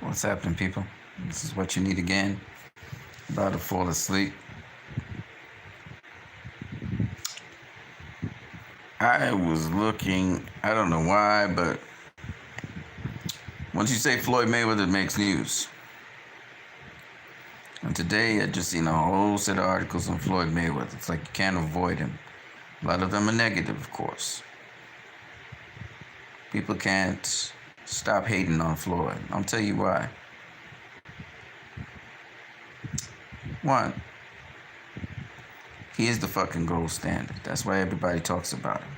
What's happening, people? This is what you need again. About to fall asleep. I was looking, I don't know why, but once you say Floyd Mayweather, it makes news. And today I just seen a whole set of articles on Floyd Mayweather. It's like you can't avoid him. A lot of them are negative, of course. People can't stop hating on Floyd. I'll tell you why. One, he is the fucking gold standard. That's why everybody talks about him.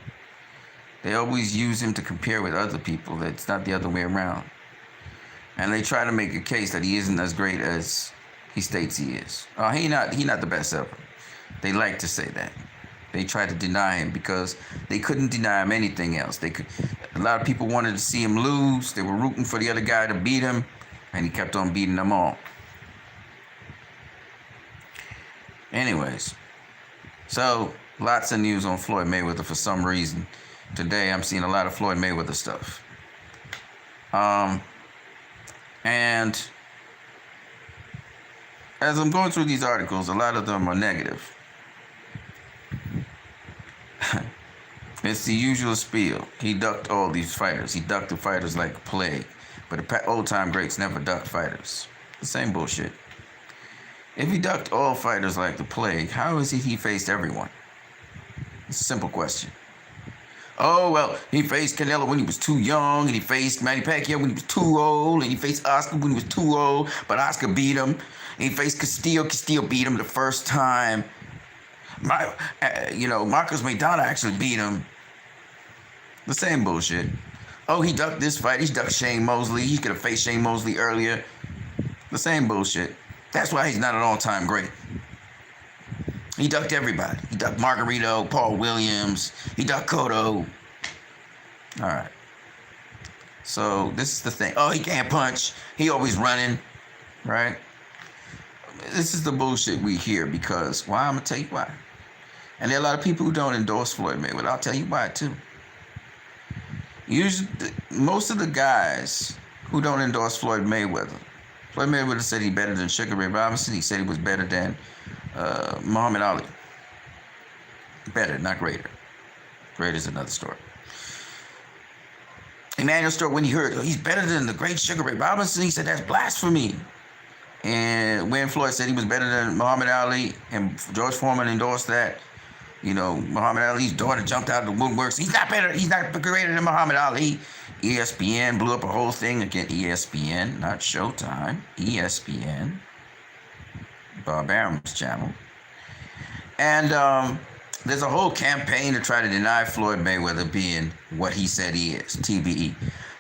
They always use him to compare with other people. It's not the other way around. And they try to make a case that he isn't as great as he states he is. He not the best ever. They like to say that. They try to deny him because they couldn't deny him anything else. A lot of people wanted to see him lose. They were rooting for the other guy to beat him, and he kept on beating them all. Anyways, so lots of news on Floyd Mayweather for some reason. Today I'm seeing a lot of Floyd Mayweather stuff. And as I'm going through these articles, a lot of them are negative. It's the usual spiel. He ducked all these fighters. He ducked the fighters like a plague. But the old-time greats never ducked fighters. The same bullshit. If he ducked all fighters like the plague, how is it he faced everyone? It's a simple question. Oh, well, he faced Canelo when he was too young, and he faced Manny Pacquiao when he was too old, and he faced Oscar when he was too old, but Oscar beat him. And he faced Castillo. Castillo beat him the first time. Marcos Maidana actually beat him. The same bullshit. Oh, he ducked this fight. He ducked Shane Mosley. He could have faced Shane Mosley earlier. The same bullshit. That's why he's not an all-time great. He ducked everybody. He ducked Margarito, Paul Williams. He ducked Cotto. All right. So this is the thing. Oh, he can't punch. He always running, right? This is the bullshit we hear because, why? I'm going to tell you why. And there are a lot of people who don't endorse Floyd Mayweather. I'll tell you why, too. Usually, most of the guys who don't endorse Floyd Mayweather said he's better than Sugar Ray Robinson. He said he was better than Muhammad Ali. Better, not greater. Greater is another story. Emmanuel Stewart, when he heard he's better than the great Sugar Ray Robinson, he said that's blasphemy. And when Floyd said he was better than Muhammad Ali, and George Foreman endorsed that, Muhammad Ali's daughter jumped out of the woodworks. He's not greater than Muhammad Ali. ESPN blew up a whole thing. Again, ESPN, not Showtime. ESPN. Bob Arum's channel. And there's a whole campaign to try to deny Floyd Mayweather being what he said he is, TBE.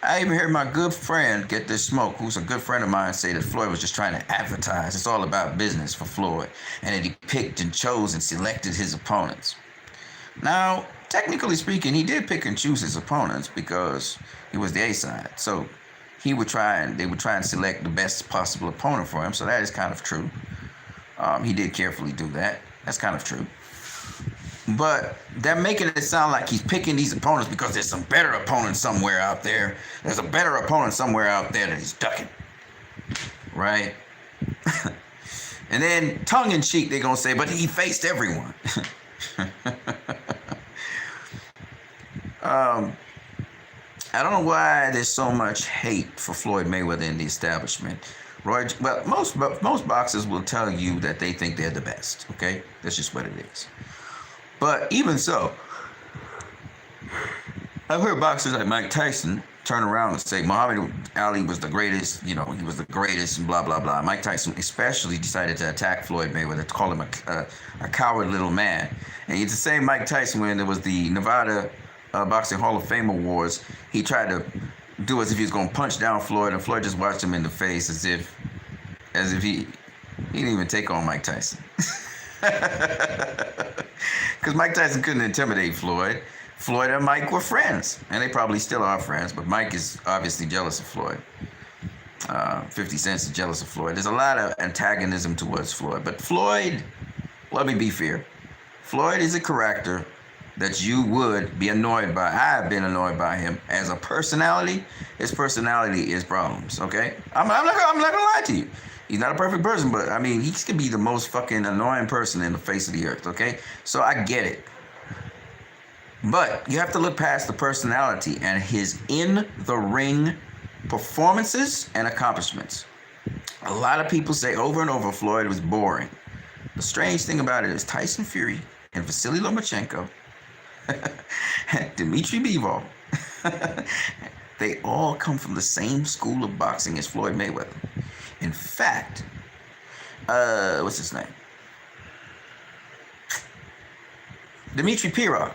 I even heard my good friend, Get This Smoke, who's a good friend of mine, say that Floyd was just trying to advertise. It's all about business for Floyd. And that he picked and chose and selected his opponents. Now, technically speaking, he did pick and choose his opponents because he was the A-side. So they would try and select the best possible opponent for him. So that is kind of true. He did carefully do that. That's kind of true. But they're making it sound like he's picking these opponents because there's some better opponent somewhere out there. There's a better opponent somewhere out there that he's ducking. Right? And then tongue-in-cheek, they're going to say, but he faced everyone. I don't know why there's so much hate for Floyd Mayweather in the establishment. Most boxers will tell you that they think they're the best, okay? That's just what it is. But even so, I've heard boxers like Mike Tyson turn around and say Muhammad Ali was the greatest, he was the greatest and blah, blah, blah. Mike Tyson especially decided to attack Floyd Mayweather, to call him a coward little man. And it's the same Mike Tyson when there was the Nevada Boxing Hall of Fame Awards. He tried to do as if he was going to punch down Floyd, and Floyd just watched him in the face as if he didn't even take on Mike Tyson. Because Mike Tyson couldn't intimidate Floyd. Floyd and Mike were friends, and they probably still are friends, but Mike is obviously jealous of Floyd. 50 Cent is jealous of Floyd. There's a lot of antagonism towards Floyd, but Floyd, let me be fair, Floyd is a character that you would be annoyed by. I've been annoyed by him as a personality. His personality is problems. Okay, I'm not gonna lie to you. He's not a perfect person, but I mean, he could be the most fucking annoying person in the face of the earth. Okay, so I get it. But you have to look past the personality and his in the ring performances and accomplishments. A lot of people say over and over Floyd was boring. The strange thing about it is Tyson Fury and Vasily Lomachenko, Dmitry Bivol, they all come from the same school of boxing as Floyd Mayweather. In fact, what's his name? Dmitry Pirog.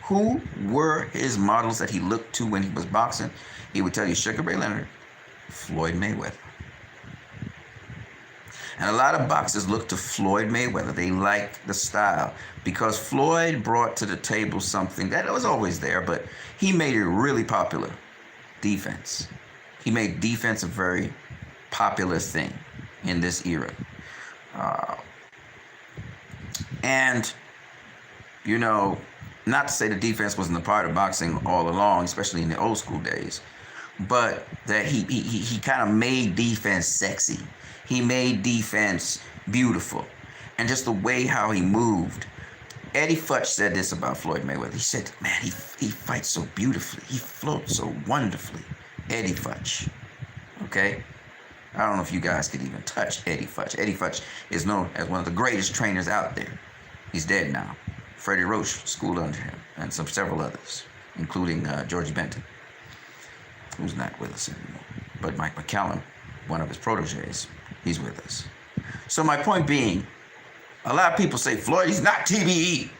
Who were his models that he looked to when he was boxing? He would tell you Sugar Ray Leonard, Floyd Mayweather. And a lot of boxers look to Floyd Mayweather. They like the style because Floyd brought to the table something that was always there, but he made it really popular. Defense. He made defense a very popular thing in this era. And, you know, not to say the defense wasn't a part of boxing all along, especially in the old school days, but that he kind of made defense sexy. He made defense beautiful. And just the way how he moved. Eddie Futch said this about Floyd Mayweather. He said, man, he fights so beautifully. He floats so wonderfully. Eddie Futch. Okay? I don't know if you guys could even touch Eddie Futch. Eddie Futch is known as one of the greatest trainers out there. He's dead now. Freddie Roach schooled under him, and several others, including Georgie Benton, who's not with us anymore. But Mike McCallum, one of his proteges, he's with us. So my point being, a lot of people say Floyd, he's not TBE.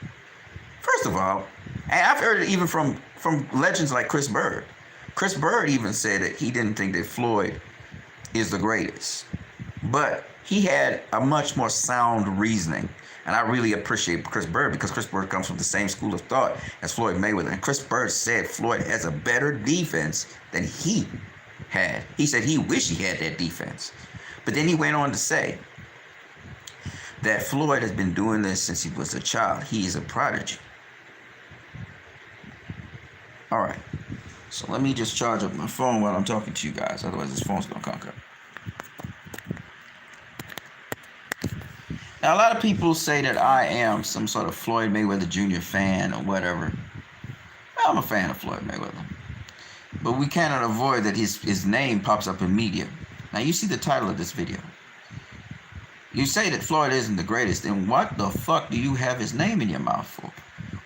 First of all, and I've heard it even from legends like Chris Bird. Chris Bird even said that he didn't think that Floyd is the greatest. But he had a much more sound reasoning. And I really appreciate Chris Bird because Chris Bird comes from the same school of thought as Floyd Mayweather. And Chris Bird said Floyd has a better defense than he had. He said he wished he had that defense. But then he went on to say that Floyd has been doing this since he was a child. He is a prodigy. All right. So let me just charge up my phone while I'm talking to you guys. Otherwise, this phone's going to conk up. Now, a lot of people say that I am some sort of Floyd Mayweather Jr. fan or whatever. I'm a fan of Floyd Mayweather. But we cannot avoid that his name pops up in media. Now, you see the title of this video. You say that Floyd isn't the greatest, then what the fuck do you have his name in your mouth for?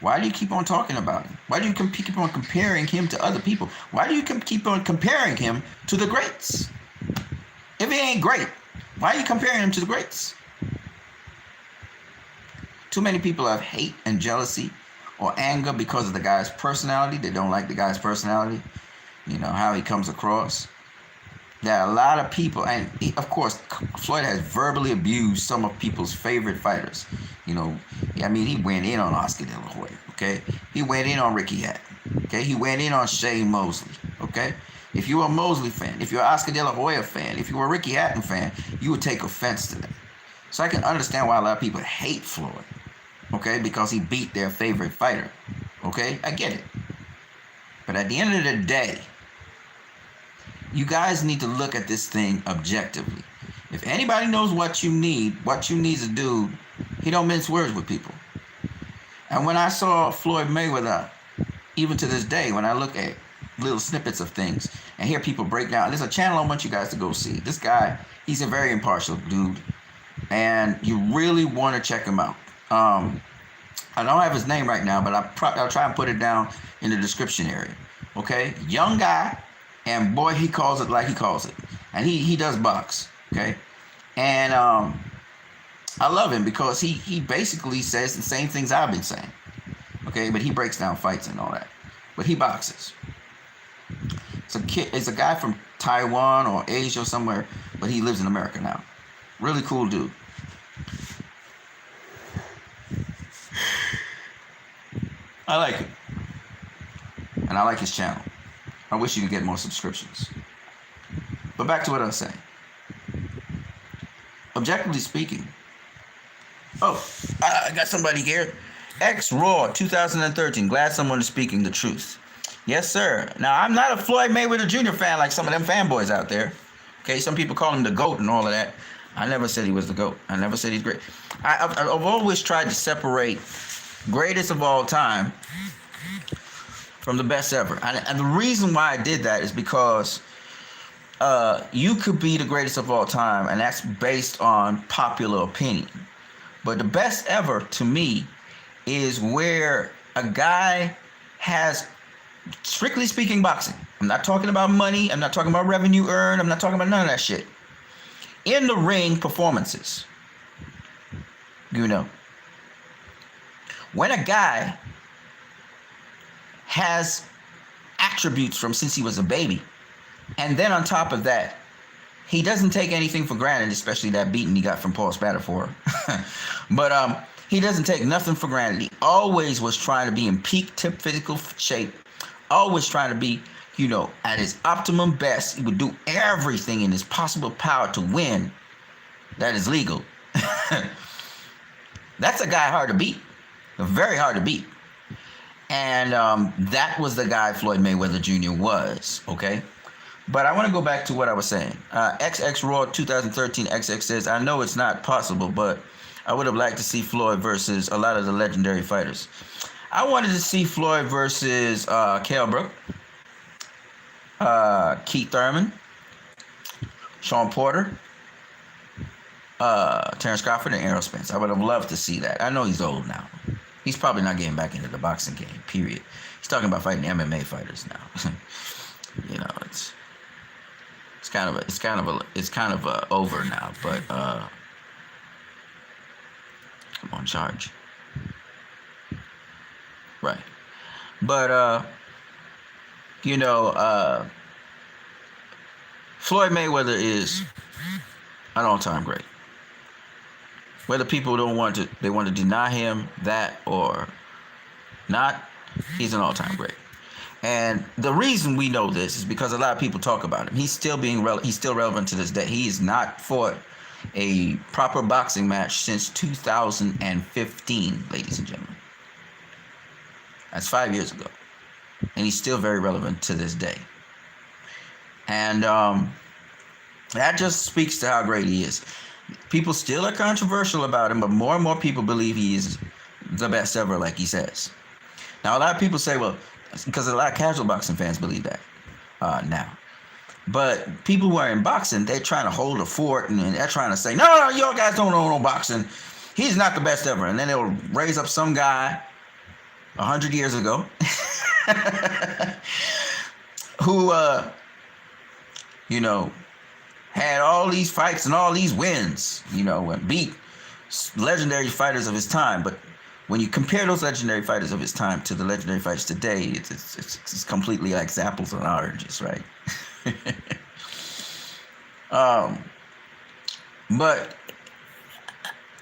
Why do you keep on talking about him? Why do you keep on comparing him to other people? Why do you keep on comparing him to the greats? If he ain't great, why are you comparing him to the greats? Too many people have hate and jealousy or anger because of the guy's personality. They don't like the guy's personality, you know, how he comes across. There are a lot of people, and of course, Floyd has verbally abused some of people's favorite fighters. You know, I mean, he went in on Oscar De La Hoya, okay? He went in on Ricky Hatton, okay? He went in on Shane Mosley, okay? If you're a Mosley fan, if you're an Oscar De La Hoya fan, if you're a Ricky Hatton fan, you would take offense to that. So I can understand why a lot of people hate Floyd, okay? Because he beat their favorite fighter, okay? I get it. But at the end of the day, you guys need to look at this thing objectively. If anybody knows what you need to do, he don't mince words with people. And when I saw Floyd Mayweather, even to this day, when I look at little snippets of things and hear people break down, there's a channel I want you guys to go see. This guy, he's a very impartial dude, and you really want to check him out. I don't have his name right now, but I'll try and put it down in the description area. Okay? Young guy. And boy, he calls it like he calls it. And he does box, okay? And I love him because he basically says the same things I've been saying, okay? But he breaks down fights and all that. But he boxes. It's a guy from Taiwan or Asia or somewhere, but he lives in America now. Really cool dude. I like him. And I like his channel. I wish you could get more subscriptions. But back to what I was saying. Objectively speaking, Oh, I got somebody here. X Raw 2013. Glad someone is speaking the truth. Yes, sir. Now, I'm not a Floyd Mayweather Jr. fan like some of them fanboys out there. Okay, some people call him the GOAT and all of that. I never said he was the GOAT. I never said he's great. I've always tried to separate greatest of all time from the best ever. And the reason why I did that is because you could be the greatest of all time, and that's based on popular opinion. But the best ever to me is where a guy has, strictly speaking, boxing. I'm not talking about money. I'm not talking about revenue earned. I'm not talking about none of that shit. In the ring performances. You know. When a guy has attributes from since he was a baby, and then on top of that, he doesn't take anything for granted, especially that beating he got from Paul Spadafore. But he doesn't take nothing for granted. He always was trying to be in peak physical shape, always trying to be, you know, at his optimum best. He would do everything in his possible power to win. That is legal. That's a guy hard to beat. Very hard to beat. And that was the guy Floyd Mayweather Jr. was, okay? But I want to go back to what I was saying. XX Raw 2013 XX says, I know it's not possible, but I would have liked to see Floyd versus a lot of the legendary fighters. I wanted to see Floyd versus Kell Brook, Keith Thurman, Sean Porter, Terrence Crawford, and Errol Spence. I would have loved to see that. I know he's old now. He's probably not getting back into the boxing game, period. He's talking about fighting MMA fighters now. You know, it's kind of over now, but I'm on charge. Right. But you know, Floyd Mayweather is an all-time great. Whether people want to deny him that or not, he's an all-time great. And the reason we know this is because a lot of people talk about him. He's still relevant to this day. He has not fought a proper boxing match since 2015, ladies and gentlemen. That's 5 years ago. And he's still very relevant to this day. And that just speaks to how great he is. People still are controversial about him, but more and more people believe he is the best ever, like he says. Now, a lot of people say, well, because a lot of casual boxing fans believe that now. But people who are in boxing, they're trying to hold a fort, and they're trying to say, no, y'all guys don't know no boxing. He's not the best ever. And then they'll raise up some guy 100 years ago who, you know, had all these fights and all these wins, you know, and beat legendary fighters of his time. But when you compare those legendary fighters of his time to the legendary fighters today, it's completely like apples and oranges, right? But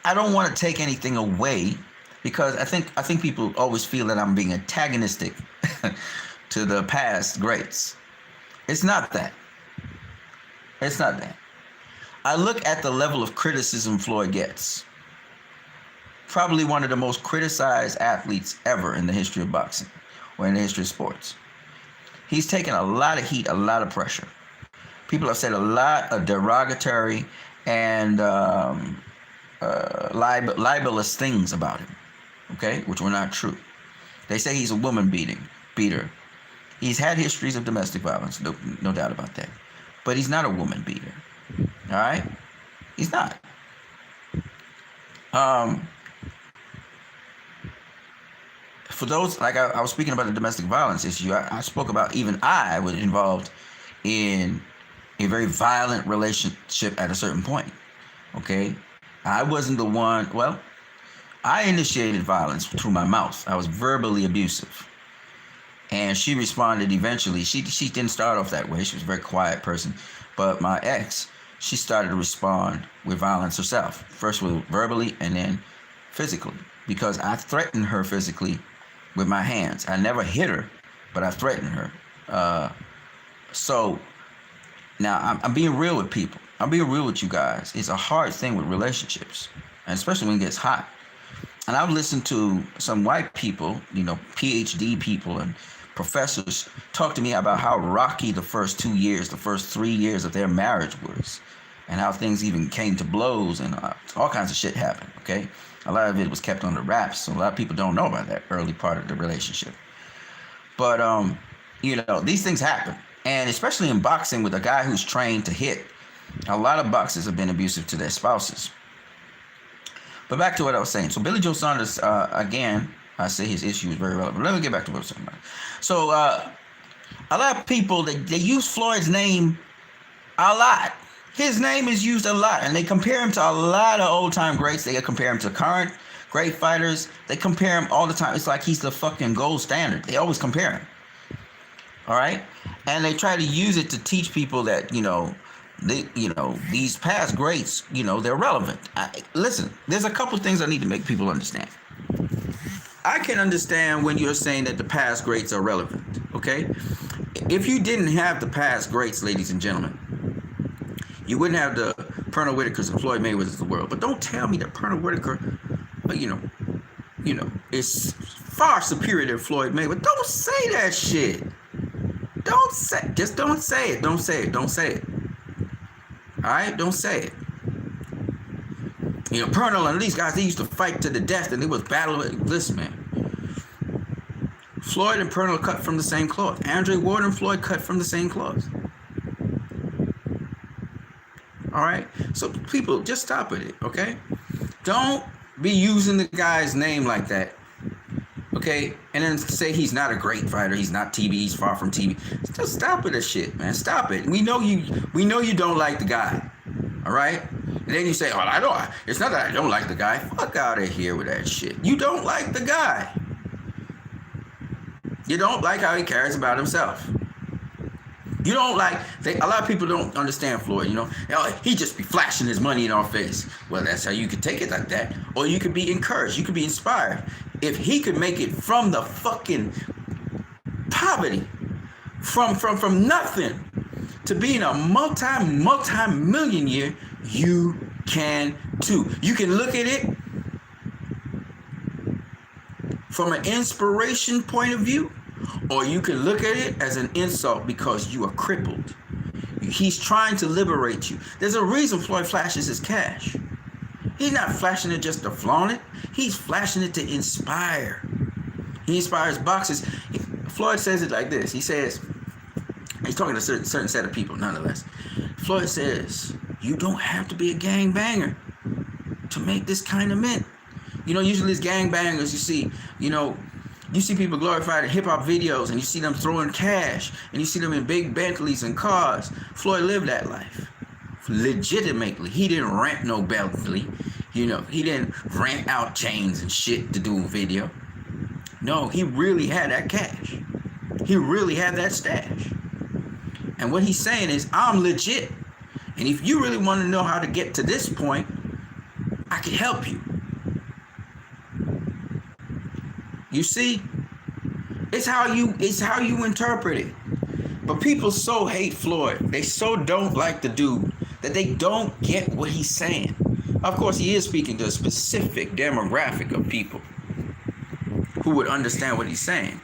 I don't want to take anything away, because I think people always feel that I'm being antagonistic to the past greats. It's not that. It's not that. I look at the level of criticism Floyd gets. Probably one of the most criticized athletes ever in the history of boxing, or in the history of sports. He's taken a lot of heat, a lot of pressure. People have said a lot of derogatory and libelous things about him, okay, which were not true. They say he's a woman beater. He's had histories of domestic violence, no doubt about that. But he's not a woman beater, all right? He's not. For those, like I was speaking about the domestic violence issue, I spoke about even I was involved in a very violent relationship at a certain point, okay? I wasn't the one, well, I initiated violence through my mouth. I was verbally abusive. And she responded eventually. She didn't start off that way. She was a very quiet person. But my ex, she started to respond with violence herself. First with verbally and then physically. Because I threatened her physically with my hands. I never hit her, but I threatened her. So now I'm being real with people. I'm being real with you guys. It's a hard thing with relationships. and especially when it gets hot. And I've listened to some white people, PhD people and professors talk to me about how rocky the first 2 years, the first 3 years of their marriage was, and how things even came to blows and all kinds of shit happened. Okay, a lot of it was kept under wraps, so a lot of people don't know about that early part of the relationship. But these things happen, and especially in boxing with a guy who's trained to hit. A lot of boxers have been abusive to their spouses. But back to what I was saying. So Billy Joe Saunders, again, I say his issue is very relevant. Let me get back to what I was talking about. So a lot of people, they use Floyd's name a lot. His name is used a lot, and they compare him to a lot of old-time greats. They compare him to current great fighters. They compare him all the time. It's like he's the fucking gold standard. They always compare him. All right? And they try to use it to teach people that, these past greats, they're relevant. Listen, there's a couple things I need to make people understand. I can understand when you're saying that the past greats are relevant, okay? If you didn't have the past greats, ladies and gentlemen, you wouldn't have the Pernell Whitakers and Floyd Mayweathers of the world. But don't tell me that Pernell Whitaker, is far superior to Floyd Mayweather. Don't say that shit. Don't say it. Don't say it. Don't say it. All right? Don't say it. Pernell and these guys, they used to fight to the death, and they was battling. Listen, man. Floyd and Pernell cut from the same cloth. Andre Ward and Floyd cut from the same cloth. All right? So people, just stop with it, okay? Don't be using the guy's name like that, okay? And then say he's not a great fighter. He's not TV. He's far from TV. Just stop with this shit, man. Stop it. We know you don't like the guy, all right? And then you say, "Oh, I don't. It's not that I don't like the guy." Fuck out of here with that shit. You don't like the guy. You don't like how he cares about himself. You don't like. A lot of people don't understand Floyd. He just be flashing his money in our face. Well, that's how you could take it like that, or you could be encouraged. You could be inspired. If he could make it from the fucking poverty, from nothing to being a multi-millionaire, you can too. You can look at it from an inspiration point of view, or you can look at it as an insult because you are crippled. He's trying to liberate you. There's a reason Floyd flashes his cash. He's not flashing it just to flaunt it. He's flashing it to inspire. He inspires boxers. Floyd says it like this. He says, he's talking to a certain set of people, nonetheless. Floyd says, you don't have to be a gangbanger to make this kind of mint. Usually it's gangbangers, you see people glorified in hip-hop videos, and you see them throwing cash, and you see them in big Bentleys and cars. Floyd lived that life. Legitimately. He didn't rent no Bentley. He didn't rent out chains and shit to do a video. No, he really had that cash. He really had that stash. And what he's saying is, I'm legit. And if you really want to know how to get to this point, I can help you. You see? It's how you interpret it. But people so hate Floyd. They so don't like the dude that they don't get what he's saying. Of course, he is speaking to a specific demographic of people who would understand what he's saying.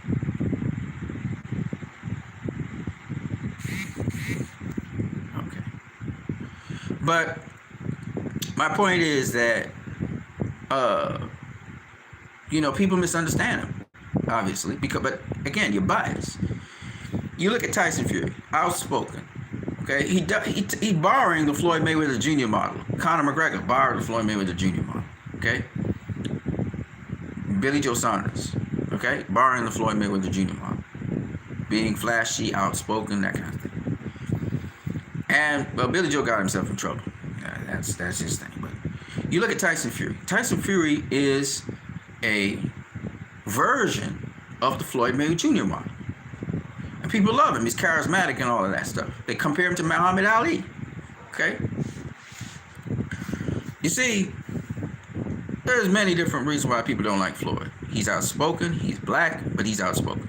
Okay. But my point is that, people misunderstand him, obviously, but again, you're biased. You look at Tyson Fury, outspoken. Okay, he borrowing the Floyd Mayweather Jr. model. Conor McGregor borrowed the Floyd Mayweather Jr. model. Okay, Billy Joe Saunders. Okay, borrowing the Floyd Mayweather Jr. model, being flashy, outspoken, that kind of thing. And Billy Joe got himself in trouble. That's his thing. But you look at Tyson Fury. Tyson Fury is a version of the Floyd Mayweather Jr. model. And people love him. He's charismatic and all of that stuff. They compare him to Muhammad Ali. Okay? You see, there's many different reasons why people don't like Floyd. He's outspoken. He's black, but he's outspoken.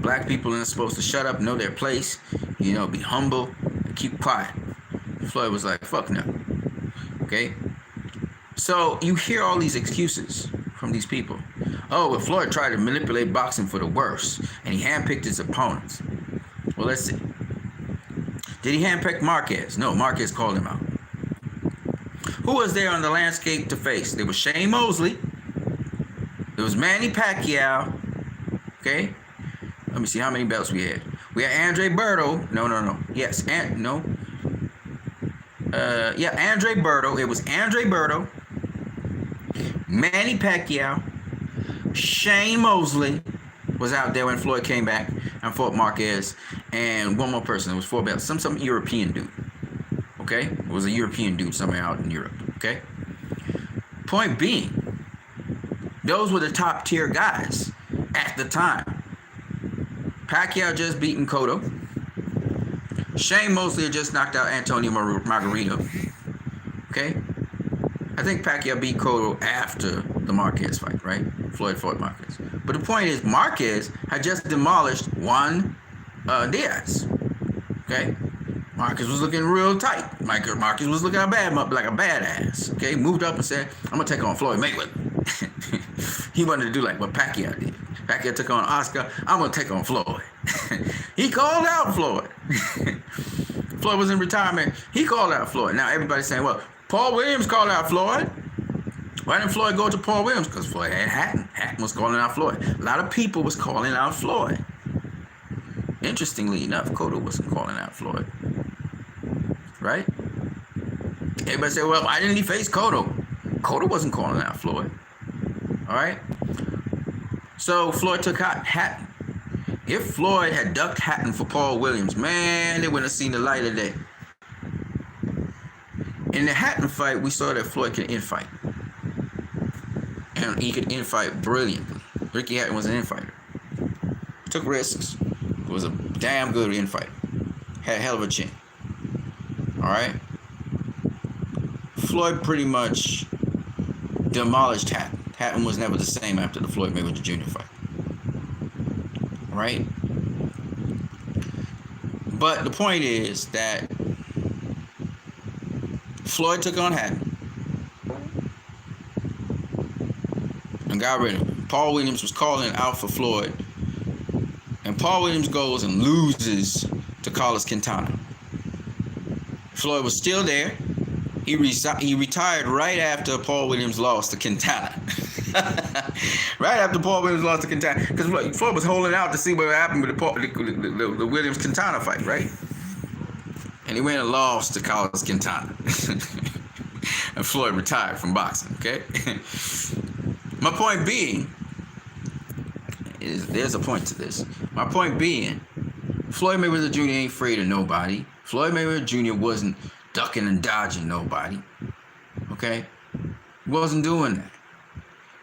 Black people are supposed to shut up, know their place, be humble, and keep quiet. Floyd was like, fuck no. Okay? So you hear all these excuses from these people. Oh, well, Floyd tried to manipulate boxing for the worse, and he handpicked his opponents. Well, let's see. Did he handpick Marquez? No, Marquez called him out. Who was there on the landscape to face? There was Shane Mosley. There was Manny Pacquiao. Okay? Let me see how many belts we had. We had Andre Berto. No. Yes, no. Andre Berto. It was Andre Berto, Manny Pacquiao, Shane Mosley was out there when Floyd came back and fought Marquez, and one more person. It was 4 belts. Some European dude. Okay? It was a European dude somewhere out in Europe. Okay? Point being, those were the top tier guys at the time. Pacquiao just beaten Cotto. Shane Mosley had just knocked out Antonio Margarito. Okay? I think Pacquiao beat Cotto after the Marquez fight, right? Floyd fought Marquez. But the point is, Marquez had just demolished Juan Diaz. Okay? Marquez was looking real tight. Marquez was looking like a badass. Okay? Moved up and said, I'm going to take on Floyd Mayweather. He wanted to do like what Pacquiao did. Pacquiao took on Oscar. I'm going to take on Floyd. He called out Floyd. Floyd was in retirement. He called out Floyd. Now everybody's saying, well, Paul Williams called out Floyd. Why didn't Floyd go to Paul Williams? Because Floyd had Hatton. Hatton was calling out Floyd. A lot of people was calling out Floyd. Interestingly enough, Cotto wasn't calling out Floyd. Right? Everybody said, well, why didn't he face Cotto? Cotto wasn't calling out Floyd. All right? So Floyd took Hatton. If Floyd had ducked Hatton for Paul Williams, man, they wouldn't have seen the light of day. In the Hatton fight, we saw that Floyd could infight. And he could infight brilliantly. Ricky Hatton was an infighter. Took risks. Was a damn good infighter. Had a hell of a chin. Alright? Floyd pretty much demolished Hatton. Hatton was never the same after the Floyd Mayweather Jr. fight. Right? But the point is that Floyd took on Hatton and got rid of him. Paul Williams was calling out for Floyd, and Paul Williams goes and loses to Carlos Quintana. Floyd was still there. He retired right after Paul Williams lost to Quintana. Right after Paul Williams lost to Quintana, because Floyd was holding out to see what happened with the Williams-Quintana fight, right? And he went and lost to Carlos Quintana. And Floyd retired from boxing, okay? My point being, there's a point to this. My point being, Floyd Mayweather Jr. ain't afraid of nobody. Floyd Mayweather Jr. wasn't ducking and dodging nobody, okay? He wasn't doing that.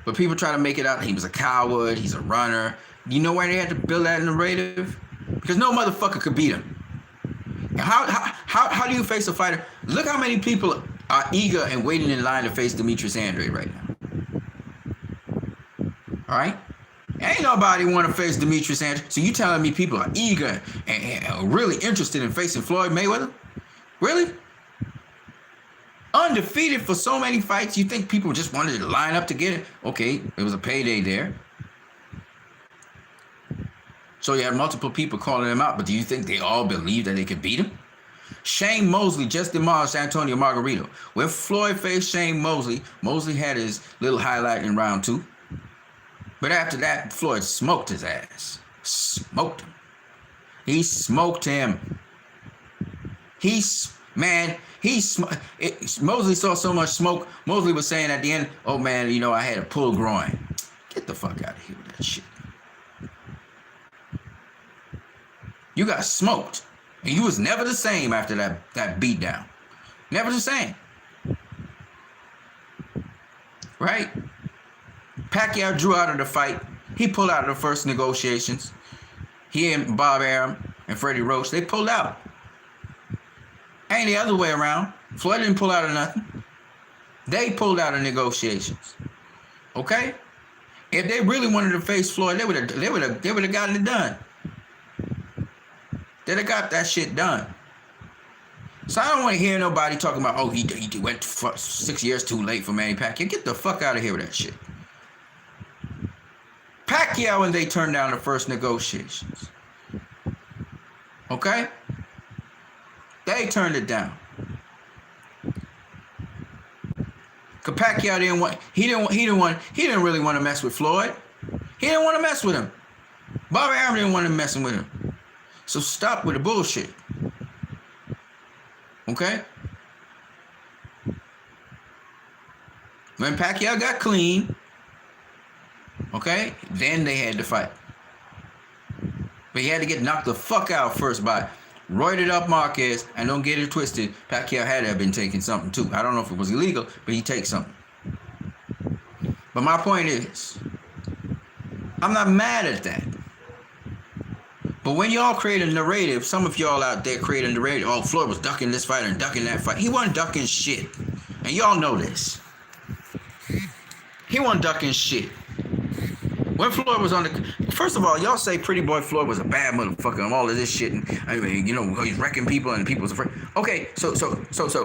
But people try to make it out he was a coward, he's a runner. You know why they had to build that narrative? Because no motherfucker could beat him. How do you face a fighter? Look how many people are eager and waiting in line to face Demetrius Andrade right now. All right? Ain't nobody want to face Demetrius Andrade. So you telling me people are eager and really interested in facing Floyd Mayweather? Really? Undefeated for so many fights, you think people just wanted to line up to get it? Okay, it was a payday there. So you had multiple people calling him out, but do you think they all believe that they could beat him? Shane Mosley just demolished Antonio Margarito. When Floyd faced Shane Mosley, Mosley had his little highlight in round 2. But after that, Floyd smoked his ass. Smoked him. He smoked him. Mosley saw so much smoke. Mosley was saying at the end, oh man, I had a pulled groin. Get the fuck out of here with that shit. You got smoked. And you was never the same after that beat down. Never the same. Right? Pacquiao drew out of the fight. He pulled out of the first negotiations. He and Bob Arum and Freddie Roach, they pulled out. Ain't the other way around. Floyd didn't pull out of nothing. They pulled out of negotiations. Okay? If they really wanted to face Floyd, they would have gotten it done. They'd have got that shit done. So I don't want to hear nobody talking about, oh, he went 6 years too late for Manny Pacquiao. Get the fuck out of here with that shit. Pacquiao and they turned down the first negotiations. Okay? They turned it down. Cause Pacquiao didn't really want to mess with Floyd. He didn't want to mess with him. Bobby Arum didn't want to mess with him. So stop with the bullshit. Okay? When Pacquiao got clean, okay, then they had to fight. But he had to get knocked the fuck out first by roided up Marquez, and don't get it twisted, Pacquiao had to have been taking something too. I don't know if it was illegal, but he takes something. But my point is, I'm not mad at that. But when y'all create a narrative, some of y'all out there create a narrative, oh, Floyd was ducking this fight and ducking that fight. He wasn't ducking shit. And y'all know this. He wasn't ducking shit. When Floyd was on the... First of all, y'all say Pretty Boy Floyd was a bad motherfucker and all of this shit. And I mean, you know, he's wrecking people and people's afraid. Okay, so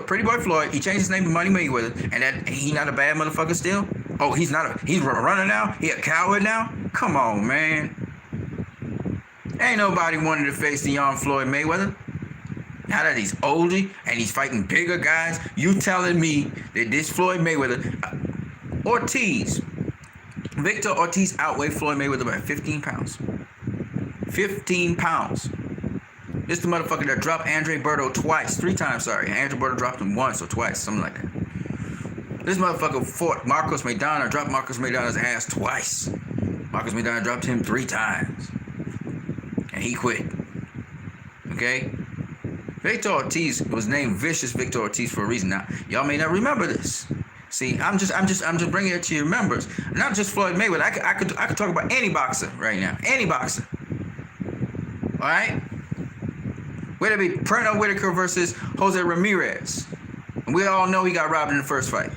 Pretty Boy Floyd, he changed his name to Money Mayweather, and that he not a bad motherfucker still? Oh, he's running now? He a coward now? Come on, man. Ain't nobody wanted to face the young Floyd Mayweather. Now that he's older and he's fighting bigger guys, you telling me that this Floyd Mayweather, Victor Ortiz outweighed Floyd Mayweather by 15 pounds. 15 pounds. This the motherfucker that dropped Andre Berto three times. Andre Berto dropped him once or twice, something like that. This motherfucker fought Marcos Maidana, dropped Marcos Maidana's ass twice. Marcos Maidana dropped him 3 times. And he quit. Okay? Victor Ortiz was named Vicious Victor Ortiz for a reason. Now, y'all may not remember this. See, I'm just bringing it to your members. Not just Floyd Mayweather. I could talk about any boxer right now. Any boxer. All right? Whether it be Pernell Whitaker versus Jose Ramirez. And we all know he got robbed in the first fight.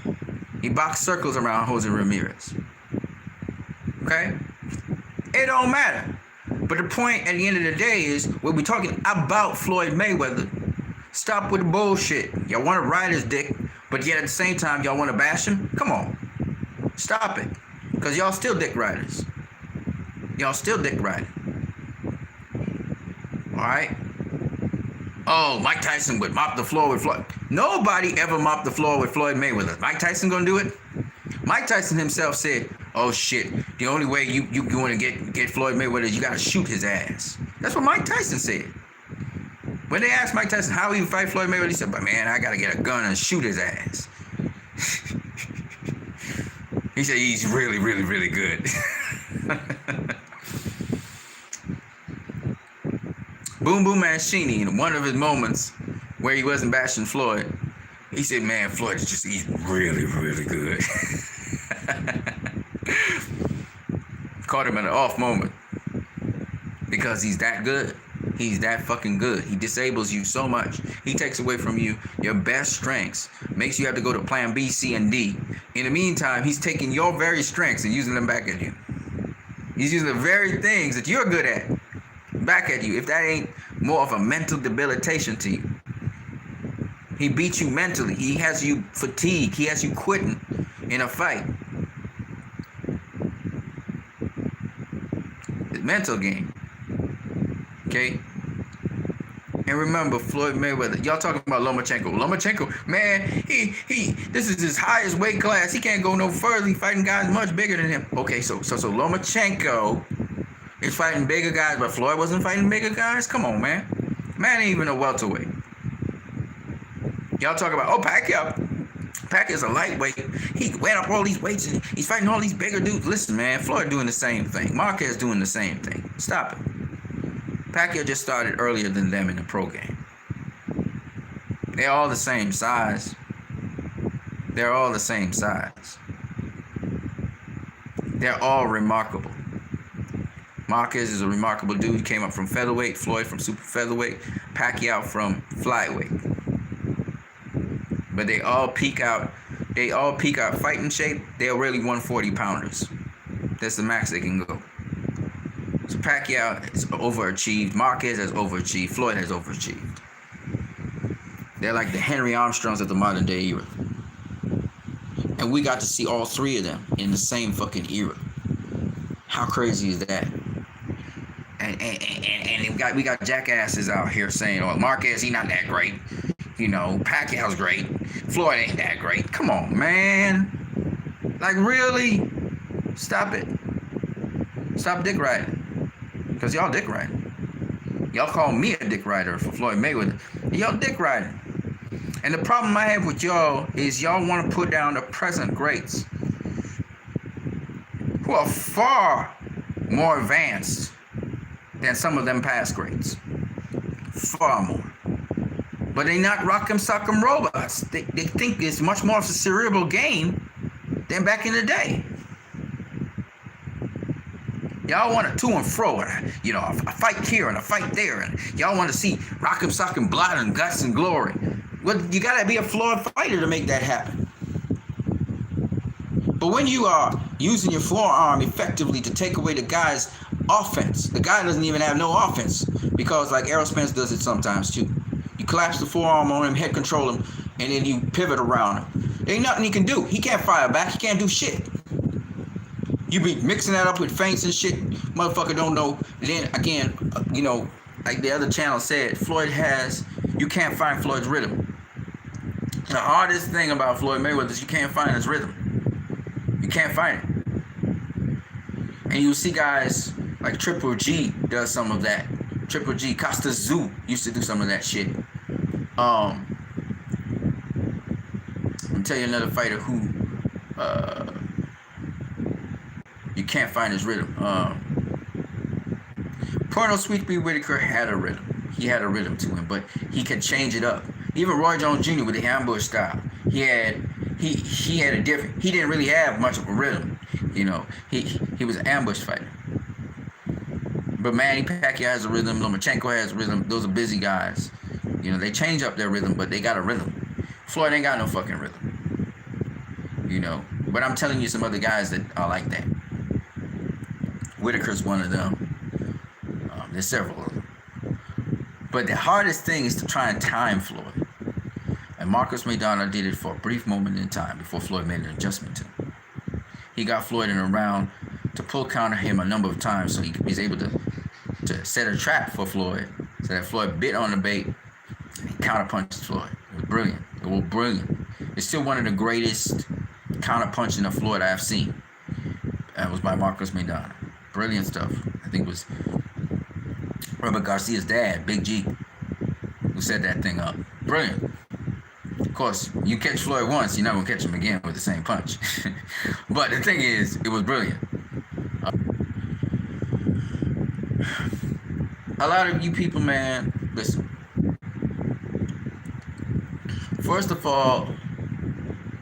He boxed circles around Jose Ramirez. Okay? It don't matter. But the point at the end of the day is, we'll be talking about Floyd Mayweather. Stop with the bullshit. Y'all want to ride his dick, but yet at the same time, y'all want to bash him? Come on. Stop it. Because y'all still dick riders. Y'all still dick riding. Alright? Oh, Mike Tyson would mop the floor with Floyd. Nobody ever mopped the floor with Floyd Mayweather. Mike Tyson gonna do it? Mike Tyson himself said, oh shit, the only way you want to get Floyd Mayweather is you gotta shoot his ass. That's what Mike Tyson said. When they asked Mike Tyson how he would fight Floyd Mayweather, he said, but man, I gotta get a gun and shoot his ass. He said he's really, really, really good. Boom Boom Mancini, in one of his moments where he wasn't bashing Floyd, he said, man, Floyd is he's really, really good. Caught him in an off moment. Because he's that good. He's that fucking good. He disables you so much. He takes away from you your best strengths. Makes you have to go to plan B, C, and D. In the meantime, he's taking your very strengths and using them back at you. He's using the very things that you're good at back at you. If that ain't more of a mental debilitation to you. He beats you mentally. He has you fatigued. He has you quitting in a fight. It's mental game. Okay? And remember, Floyd Mayweather. Y'all talking about Lomachenko. Lomachenko, man, this is his highest weight class. He can't go no further. He's fighting guys much bigger than him. Okay, so Lomachenko is fighting bigger guys, but Floyd wasn't fighting bigger guys? Come on, man. Man ain't even a welterweight. Y'all talk about, oh, Pacquiao's a lightweight. He went up all these weights and he's fighting all these bigger dudes. Listen, man, Floyd doing the same thing. Marquez doing the same thing. Stop it. Pacquiao just started earlier than them in the pro game. They're all the same size. They're all the same size. They're all remarkable. Marquez is a remarkable dude. He came up from featherweight. Floyd from super featherweight. Pacquiao from flyweight. But they all peak out. They all peak out fighting shape. They're really 140 pounders. That's the max they can go. So Pacquiao is overachieved. Marquez has overachieved. Floyd has overachieved. They're like the Henry Armstrongs of the modern day era. And we got to see all three of them in the same fucking era. How crazy is that? And we got jackasses out here saying, "Oh, Marquez, he not that great. You know, Pacquiao's great. Floyd ain't that great." Come on, man. Like, really? Stop it. Stop dick riding. Because y'all dick riding. Y'all call me a dick rider for Floyd Mayweather. Y'all dick riding. And the problem I have with y'all is y'all want to put down the present greats who are far more advanced than some of them past greats. Far more. But they not rock'em sock'em robots. They think it's much more of a cerebral game than back in the day. Y'all want a to and fro, and a fight here and a fight there, and y'all want to see rock'em sock'em blood and guts and glory. Well, you gotta be a Floyd fighter to make that happen. But when you are using your forearm effectively to take away the guy's offense, the guy doesn't even have no offense, because like Errol Spence does it sometimes too. You collapse the forearm on him, head control him, and then you pivot around him. There ain't nothing he can do. He can't fire back. He can't do shit. You be mixing that up with feints and shit. Motherfucker don't know. Then again, like the other channel said, you can't find Floyd's rhythm. The hardest thing about Floyd Mayweather is you can't find his rhythm. You can't find it. And you see guys like Triple G does some of that. Triple G, Costa Zoo used to do some of that shit. I'll tell you another fighter who you can't find his rhythm. Porno Sweet Pea Whitaker had a rhythm. He had a rhythm to him, but he could change it up. Even Roy Jones Jr. with the ambush style, he had a different. He didn't really have much of a rhythm. He was an ambush fighter. But Manny Pacquiao has a rhythm. Lomachenko has a rhythm. Those are busy guys. They change up their rhythm, but they got a rhythm. Floyd ain't got no fucking rhythm. But I'm telling you some other guys that are like that. Whitaker's one of them. There's several of them. But the hardest thing is to try and time Floyd. And Marcos Maidana did it for a brief moment in time before Floyd made an adjustment to him. He got Floyd in a round to pull counter him a number of times, so he was able to set a trap for Floyd, so that Floyd bit on the bait and he counterpunched Floyd. It was brilliant. It was brilliant. It's still one of the greatest counterpunching of Floyd I've seen. That was by Marcos Maidana. Brilliant stuff. I think it was Robert Garcia's dad, Big G, who set that thing up. Brilliant. Of course, you catch Floyd once, you're not going to catch him again with the same punch. But the thing is, it was brilliant. A lot of you people, man, listen. First of all,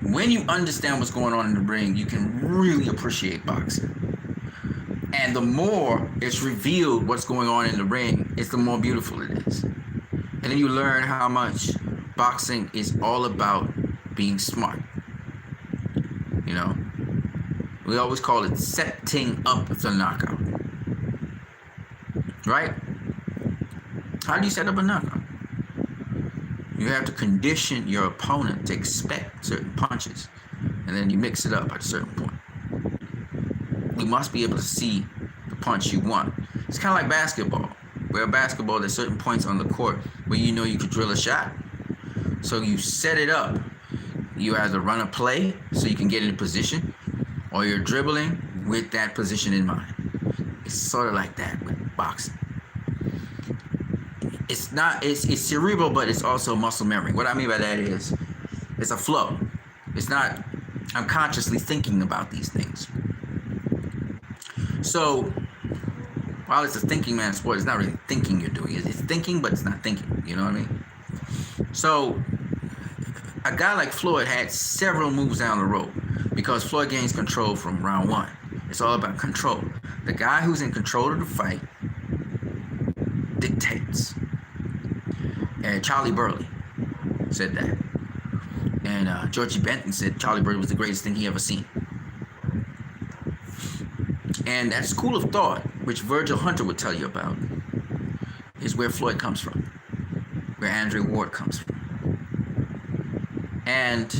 when you understand what's going on in the ring, you can really appreciate boxing. And the more it's revealed what's going on in the ring, it's the more beautiful it is. And then you learn how much boxing is all about being smart. We always call it setting up the knockout. Right? How do you set up a knockout? You have to condition your opponent to expect certain punches, and then you mix it up at a certain point. You must be able to see the punch you want. It's kind of like basketball. Where basketball, there's certain points on the court where you could drill a shot. So you set it up. You either run a play so you can get into position, or you're dribbling with that position in mind. It's sort of like that with boxing. It's cerebral, but it's also muscle memory. What I mean by that is, it's a flow. It's not unconsciously thinking about these things. So, while it's a thinking man's sport, it's not really thinking you're doing it. It's thinking, but it's not thinking. You know what I mean? So, a guy like Floyd had several moves down the road because Floyd gains control from round one. It's all about control. The guy who's in control of the fight dictates. And Charlie Burley said that. And Georgie Benton said Charlie Burley was the greatest thing he ever seen. And that school of thought, which Virgil Hunter would tell you about, is where Floyd comes from, where Andre Ward comes from. and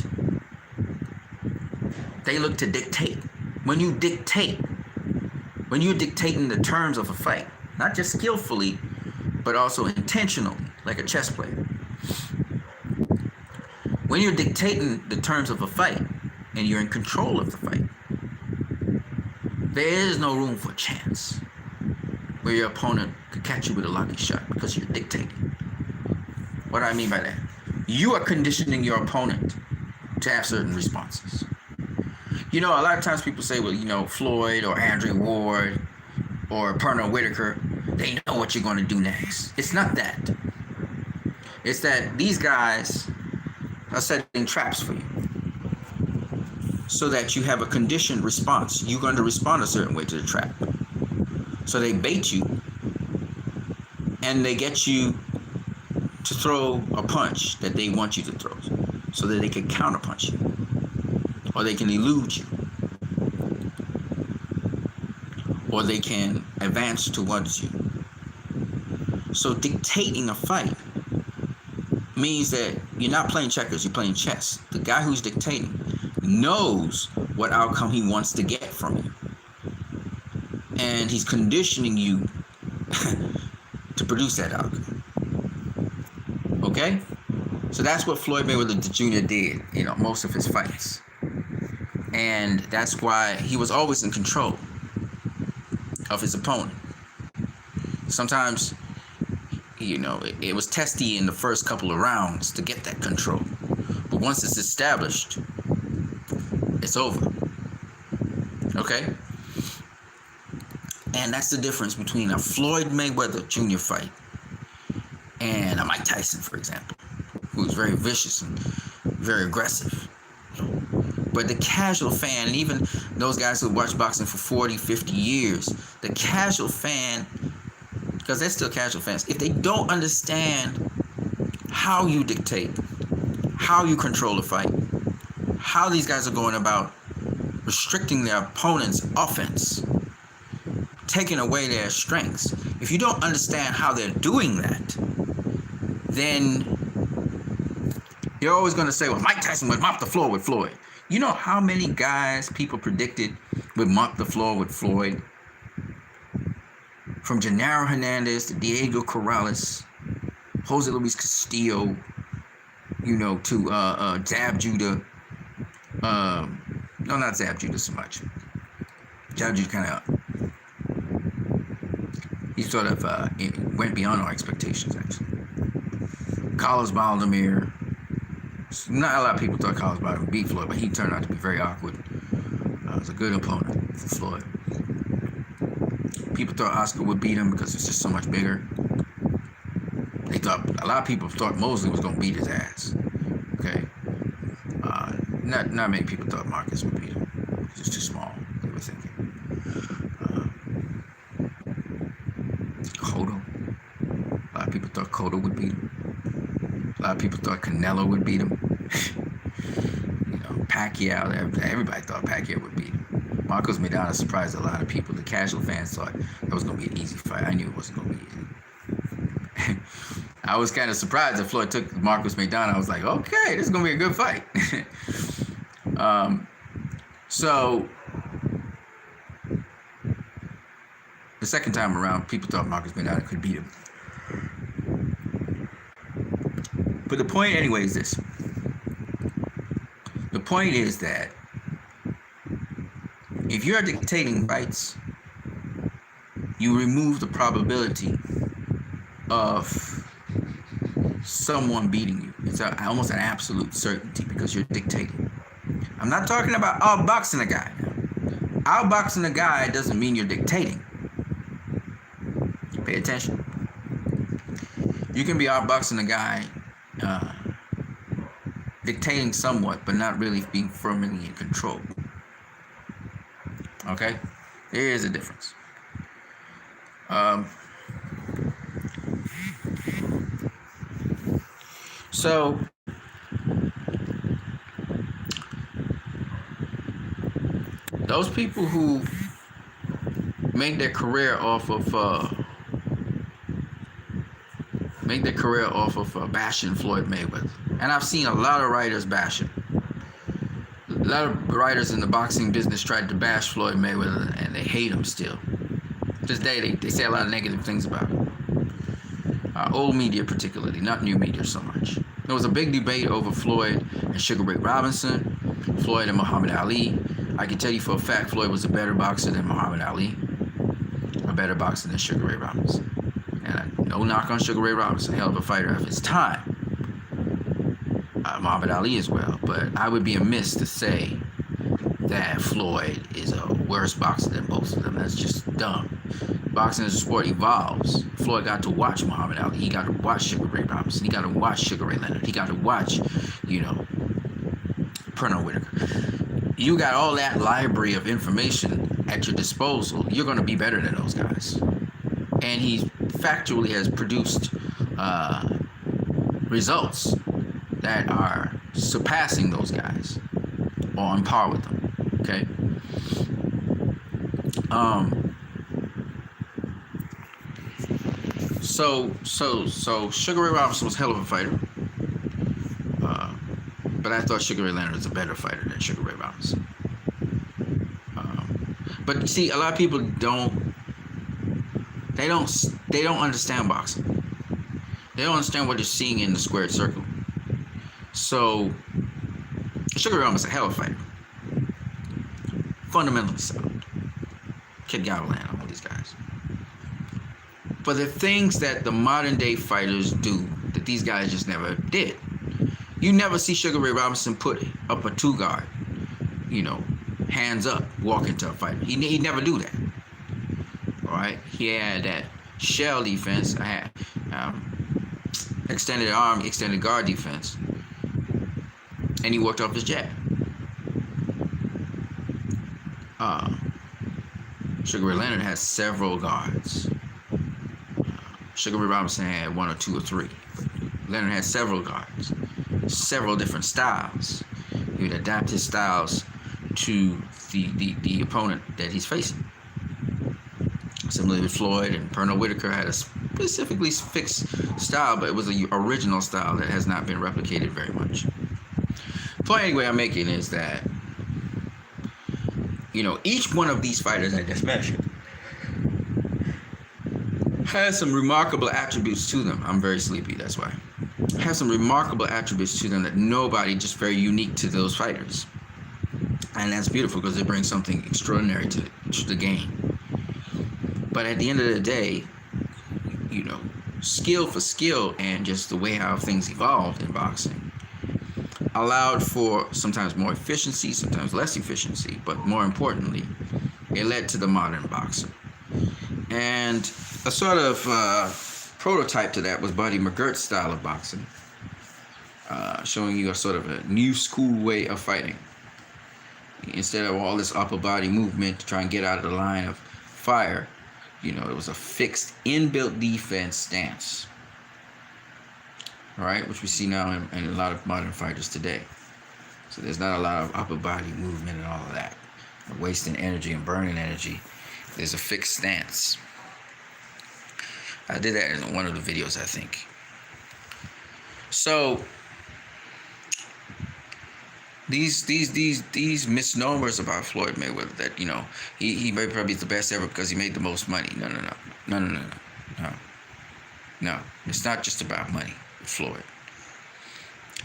they look to dictate. When you dictate, when you're dictating the terms of a fight, not just skillfully, but also intentionally, like a chess player. When you're dictating the terms of a fight and you're in control of the fight, there is no room for chance where your opponent could catch you with a lucky shot because you're dictating. What do I mean by that? You are conditioning your opponent to have certain responses. You know, a lot of times people say, well, you know, Floyd or Andre Ward or Pernell Whitaker, they know what you're going to do next. It's not that. It's that these guys are setting traps for you so that you have a conditioned response. You're going to respond a certain way to the trap. So they bait you and they get you to throw a punch that they want you to throw so that they can counterpunch you, or they can elude you, or they can advance towards you. So dictating a fight means that you're not playing checkers, you're playing chess. The guy who's dictating knows what outcome he wants to get from you. And he's conditioning you to produce that outcome. Okay? So that's what Floyd Mayweather Jr. did, you know, most of his fights. And that's why he was always in control of his opponent. Sometimes, you know, it was testy in the first couple of rounds to get that control. But once it's established, it's over. Okay? And that's the difference between a Floyd Mayweather Jr. fight and a Mike Tyson, for example, who's very vicious and very aggressive. But the casual fan, and even those guys who watch boxing for 40, 50 years, the casual fan, because they're still casual fans, if they don't understand how you dictate, how you control a fight, how these guys are going about restricting their opponent's offense, taking away their strengths, if you don't understand how they're doing that, then you're always going to say, well, Mike Tyson would mop the floor with Floyd. You know how many guys people predicted would mop the floor with Floyd? From Gennaro Hernandez to Diego Corrales, Jose Luis Castillo, you know, to Zab Judah. No, not Zab Judah so much. Zab Judah kind of, he sort of went beyond our expectations, actually. Carlos Baldomir. Not a lot of people thought Carlos Baldomir would beat Floyd, but he turned out to be very awkward. It was a good opponent for Floyd. People thought Oscar would beat him because it's just so much bigger. They thought, a lot of people thought Mosley was going to beat his ass. Okay. Not many people thought Marcus would beat him. He's just too small, they were thinking. Cotto. A lot of people thought Cotto would beat him. A lot of people thought Canelo would beat him. You know, Pacquiao, everybody thought Pacquiao would beat him. Marcos Maidana surprised a lot of people. The casual fans thought that was going to be an easy fight. I knew it wasn't going to be easy. I was kind of surprised that Floyd took Marcos Maidana. I was like, okay, this is going to be a good fight. So, the second time around, people thought Marcos Maidana could beat him. But the point anyway is this. The point is that if you're dictating fights, you remove the probability of someone beating you. It's almost an absolute certainty because you're dictating. I'm not talking about outboxing a guy. Outboxing a guy doesn't mean you're dictating. Pay attention. You can be outboxing a guy, dictating somewhat, but not really being firmly in control. Okay? There is a difference. So, those people who make their career off of make their career off of bashing Floyd Mayweather. And I've seen a lot of writers bash him. A lot of writers in the boxing business tried to bash Floyd Mayweather, and they hate him still. To this day, they say a lot of negative things about him. Old media particularly, not new media so much. There was a big debate over Floyd and Sugar Ray Robinson, Floyd and Muhammad Ali. I can tell you for a fact Floyd was a better boxer than Muhammad Ali, a better boxer than Sugar Ray Robinson. And no knock on Sugar Ray Robinson, hell of a fighter of his time. Muhammad Ali as well, but I would be amiss to say that Floyd is a worse boxer than both of them. That's just dumb. Boxing as a sport evolves. Floyd got to watch Muhammad Ali. He got to watch Sugar Ray Robinson. He got to watch Sugar Ray Leonard. He got to watch, Pernell Whitaker. You got all that library of information at your disposal. You're going to be better than those guys. And he factually has produced results that are surpassing those guys or on par with them. Okay. So Sugar Ray Robinson was a hell of a fighter. But I thought Sugar Ray Leonard was a better fighter than Sugar Ray Robinson. But you see, a lot of people don't understand boxing. They don't understand what you're seeing in the squared circle. So Sugar Ray Robinson was a hell of a fighter. Fundamentally sound. Kid Gavilan, all these guys. But the things that the modern day fighters do that these guys just never did. You never see Sugar Ray Robinson put up a two guard, hands up, walk into a fight. He'd never do that. All right? He had that shell defense. I had extended arm, extended guard defense. And he worked off his jab. Sugar Ray Leonard has several guards. Sugar Ray Robinson had one or two or three. Leonard had several guards, several different styles. He would adapt his styles to the opponent that he's facing. Similarly with Floyd and Pernell Whitaker had a specifically fixed style, but it was an original style that has not been replicated very much. The point anyway I'm making is that each one of these fighters I just mentioned has some remarkable attributes to them. I'm very sleepy, that's why. Have some remarkable attributes to them that nobody, just very unique to those fighters. And that's beautiful because it brings something extraordinary to the game. But at the end of the day, skill for skill and just the way how things evolved in boxing allowed for sometimes more efficiency, sometimes less efficiency, but more importantly, it led to the modern boxer. And a sort of prototype to that was Buddy McGirt's style of boxing, showing you a sort of a new school way of fighting. Instead of all this upper body movement to try and get out of the line of fire, it was a fixed inbuilt defense stance. All right, which we see now in a lot of modern fighters today. So there's not a lot of upper body movement and all of that, wasting energy and burning energy. There's a fixed stance. I did that in one of the videos, I think. So these misnomers about Floyd Mayweather that he may probably is the best ever because he made the most money. No. It's not just about money with Floyd.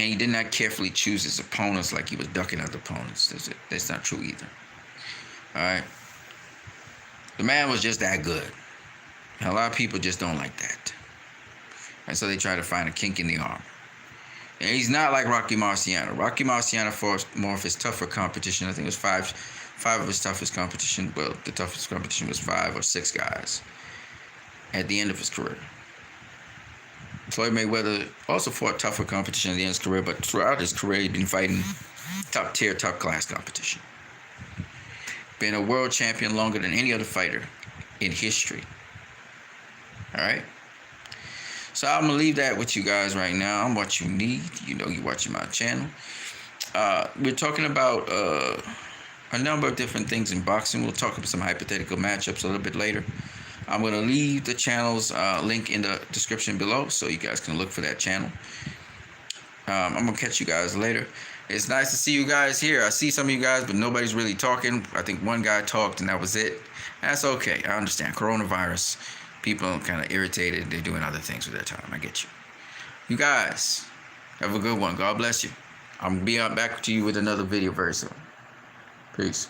And he did not carefully choose his opponents like he was ducking other opponents. That's not true either. All right. The man was just that good. And a lot of people just don't like that. And so they try to find a kink in the armor. And he's not like Rocky Marciano. Rocky Marciano fought more of his tougher competition. I think it was five of his toughest competition. Well, the toughest competition was 5 or 6 guys at the end of his career. Floyd Mayweather also fought tougher competition at the end of his career, but throughout his career, he'd been fighting top tier, top class competition. Been a world champion longer than any other fighter in history. All right? So I'm going to leave that with you guys right now. I'm what you need. You're watching my channel. We're talking about a number of different things in boxing. We'll talk about some hypothetical matchups a little bit later. I'm going to leave the channel's link in the description below so you guys can look for that channel. I'm going to catch you guys later. It's nice to see you guys here. I see some of you guys, but nobody's really talking. I think one guy talked and that was it. That's okay. I understand. Coronavirus. People are kind of irritated. They're doing other things with their time. I get you. You guys, have a good one. God bless you. I'm going to be back to you with another video very soon. Peace.